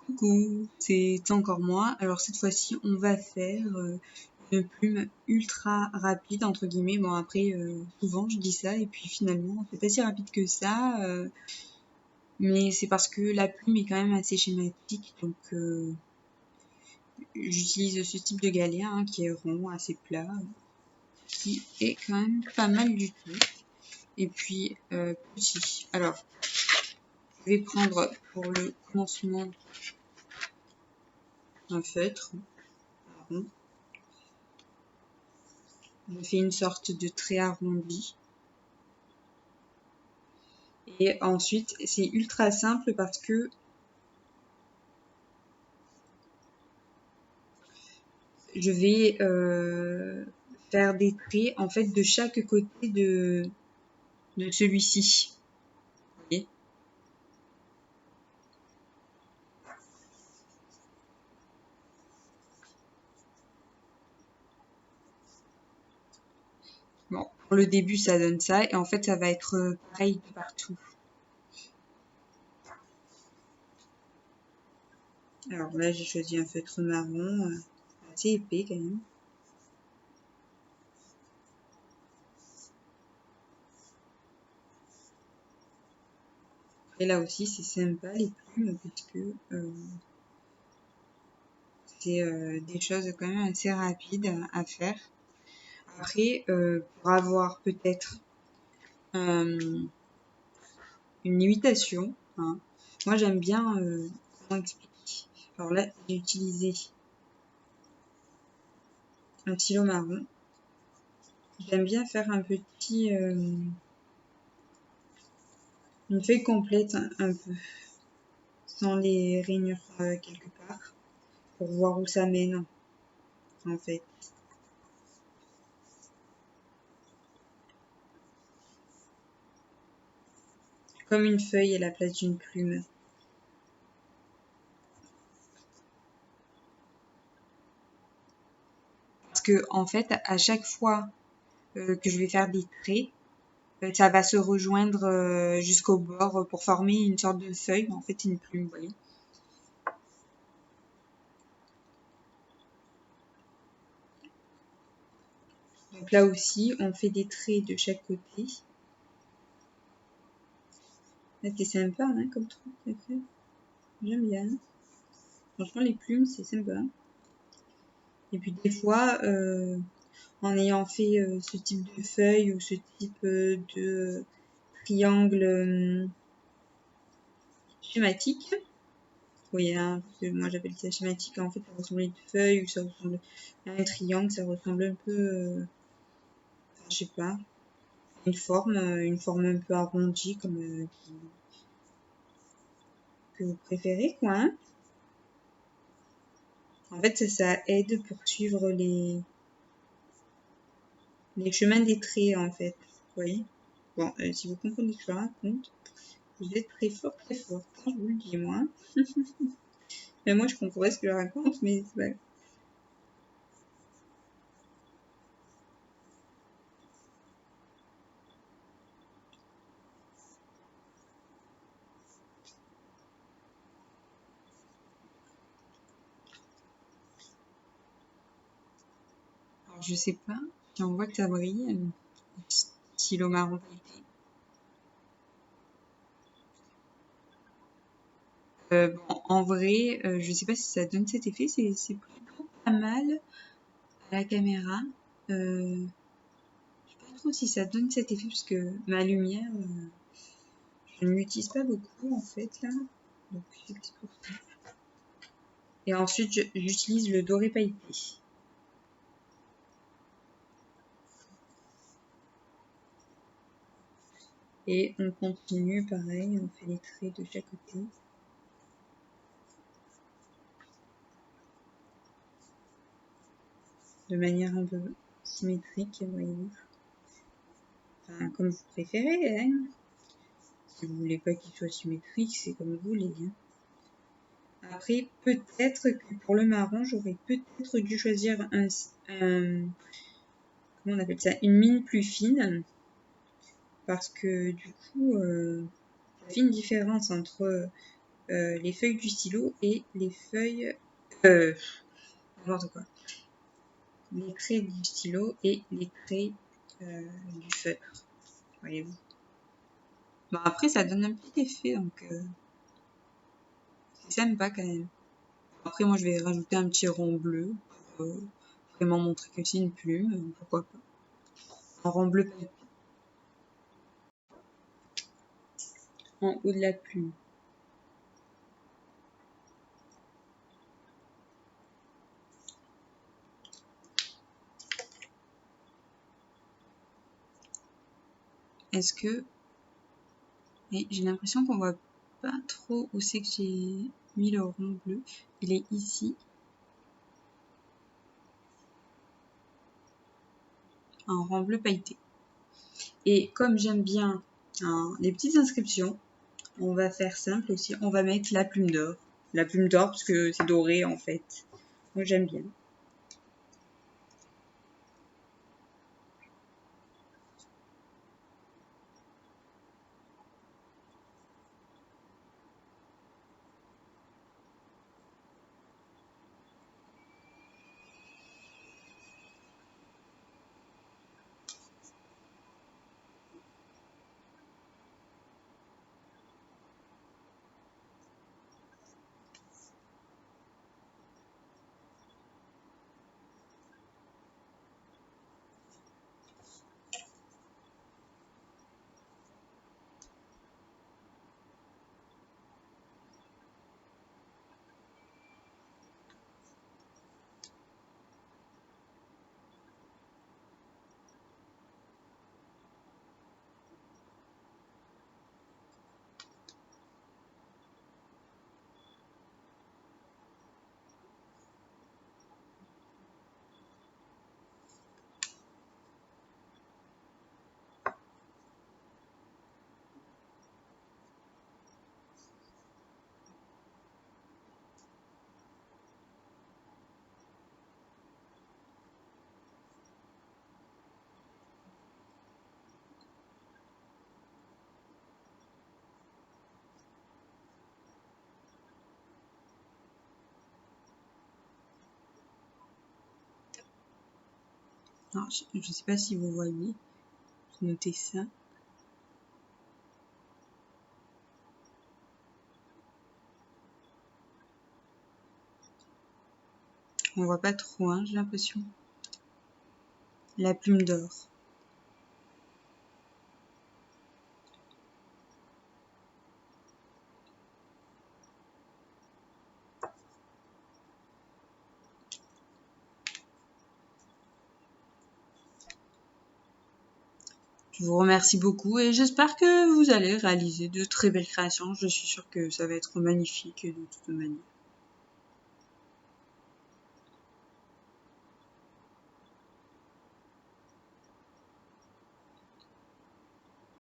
Coucou, c'est encore moi. Alors cette fois-ci, on va faire une plume ultra rapide, entre guillemets. Bon après, souvent je dis ça et puis finalement, c'est pas si rapide que ça. Mais c'est parce que la plume est quand même assez schématique. Donc j'utilise ce type de galet hein, qui est rond, assez plat, qui est quand même pas mal du tout. Et puis petit. Alors, je vais prendre pour le commencement un feutre rond. Je fais une sorte de trait arrondi. Et ensuite, c'est ultra simple parce que je vais faire des traits en fait de chaque côté de celui-ci. Vous voyez ? Bon, pour le début, ça donne ça. Et en fait, ça va être pareil de partout. Alors là, j'ai choisi un feutre marron assez épais quand même. Et là aussi, c'est sympa les plumes puisque c'est des choses quand même assez rapides à faire. Après, pour avoir peut-être une imitation, hein, moi j'aime bien, comment expliquer. Alors là, j'ai utilisé un stylo marron. J'aime bien faire un petit, une feuille complète un peu, sans les rainures quelque part, pour voir où ça mène, en fait. Comme une feuille à la place d'une plume. Parce que, en fait, à chaque fois que je vais faire des traits, ça va se rejoindre jusqu'au bord pour former une sorte de feuille, mais en fait une plume, vous voyez. Donc là aussi, on fait des traits de chaque côté. Là, c'est sympa, hein, comme truc à faire. J'aime bien. Franchement, les plumes, c'est sympa. Et puis des fois, en ayant fait ce type de feuille ou ce type de triangle schématique, oui, hein, parce que moi j'appelle ça schématique, en fait ça ressemble à une feuille ou ça ressemble à un triangle, ça ressemble un peu, enfin, je sais pas, une forme un peu arrondie comme que vous préférez, quoi. Hein. En fait, ça aide pour suivre les chemins des traits, en fait. Vous voyez. Bon, si vous comprenez ce que je raconte, vous êtes très fort, je vous le dis, moi. Mais moi, je comprends pas ce que je raconte, mais c'est pas... Alors, je sais pas si on voit que ça brille, stylo marron pailleté. Bon, en vrai, je sais pas si ça donne cet effet, c'est plutôt pas mal à la caméra. Je sais pas trop si ça donne cet effet parce que ma lumière, je ne l'utilise pas beaucoup en fait là. Donc c'est pour ça. Et ensuite, j'utilise le doré pailleté. Et on continue pareil, on fait les traits de chaque côté. De manière un peu symétrique, voyez-vous. Enfin, comme vous préférez, hein. Si vous voulez pas qu'il soit symétrique, c'est comme vous voulez. Hein. Après, peut-être que pour le marron, j'aurais peut-être dû choisir comment on appelle ça, une mine plus fine, parce que du coup, ça fait une différence entre les feuilles du stylo et les feuilles... n'importe quoi. Les traits du stylo et les traits du feutre. Voyez-vous. Bon, après, ça donne un petit effet, donc c'est sympa quand même. Après, moi, je vais rajouter un petit rond bleu pour vraiment montrer que c'est une plume, pourquoi pas. Un rond bleu en haut de la plume. Est-ce que... Et j'ai l'impression qu'on voit pas trop où c'est que j'ai mis le rond bleu. Il est ici. Un rond bleu pailleté. Et comme j'aime bien les petites inscriptions, on va faire simple aussi. On va mettre la plume d'or. La plume d'or parce que c'est doré en fait. Moi j'aime bien. Alors, je ne sais pas si vous voyez. J'ai noté ça. On voit pas trop, hein, j'ai l'impression. La plume d'or. Je vous remercie beaucoup et j'espère que vous allez réaliser de très belles créations. Je suis sûre que ça va être magnifique de toute manière.